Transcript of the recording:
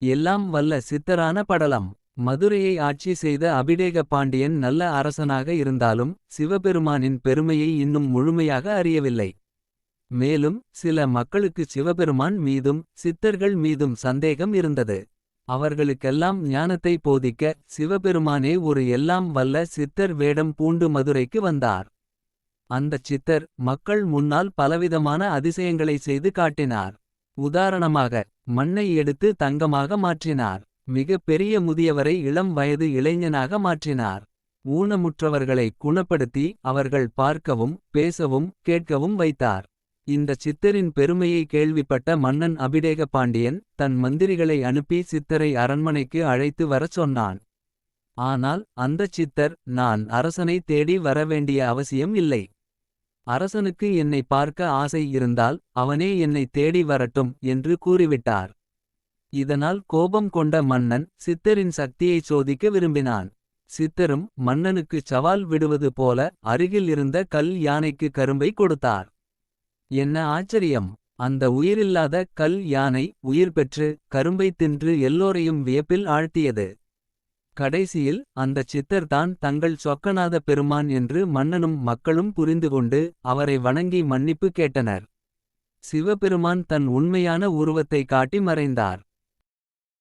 எல்லாம் வல்ல சித்தரான படலம். மதுரையை ஆட்சி செய்த அபிடேக பாண்டியன் நல்ல அரசனாக இருந்தாலும். சிவபெருமானின் பெருமையை இன்னும் முழுமையாக அறியவில்லை. மேலும் சில மக்களுக்கு சிவபெருமான் மீதும் சித்தர்கள் மீதும் சந்தேகம் இருந்தது. அவர்களுக்கெல்லாம் ஞானத்தை போதிக்க சிவபெருமானே ஒரு எல்லாம் வல்ல சித்தர் வேடம் பூண்டு மதுரைக்கு வந்தார். அந்தச் சித்தர் மக்கள் முன்னால் பலவிதமான அதிசயங்களை செய்து காட்டினார். உதாரணமாக மண்ணை எடுத்து தங்கமாக மாற்றினார். மிக பெரிய முதியவரை இளம் வயது இளைஞனாக மாற்றினார். ஊனமுற்றவர்களை குணப்படுத்தி அவர்கள் பார்க்கவும் பேசவும் கேட்கவும் வைத்தார். இந்த சித்தரின் பெருமையை கேள்விப்பட்ட மன்னன் அபிடேக பாண்டியன் தன் மந்திரிகளை அனுப்பி சித்தரை அரண்மனைக்கு அழைத்து வரச் சொன்னான். ஆனால் அந்தச் சித்தர் நான் அரசனை தேடி வரவேண்டிய அவசியம் இல்லை. அரசனுக்கு என்னை பார்க்க ஆசை இருந்தால் அவனே என்னை தேடி வரட்டும் என்று கூறிவிட்டார். இதனால் கோபம் கொண்ட மன்னன் சித்தரின் சக்தியை சோதிக்க விரும்பினான். சித்தரும் மன்னனுக்கு சவால் விடுவது போல அருகில் இருந்த கல் யானைக்கு கரும்பை கொடுத்தார். என்ன ஆச்சரியம்! அந்த உயிரில்லாத கல் யானை உயிர் பெற்று கரும்பை தின்று எல்லோரையும் வியப்பில் ஆழ்த்தியது. கடைசியில் அந்தச் சித்தர்தான் தங்கள் சொக்கநாத பெருமான் என்று மன்னனும் மக்களும் புரிந்துகொண்டு அவரை வணங்கி மன்னிப்பு கேட்டனர். சிவபெருமான் தன் உண்மையான உருவத்தை காட்டி மறைந்தார்.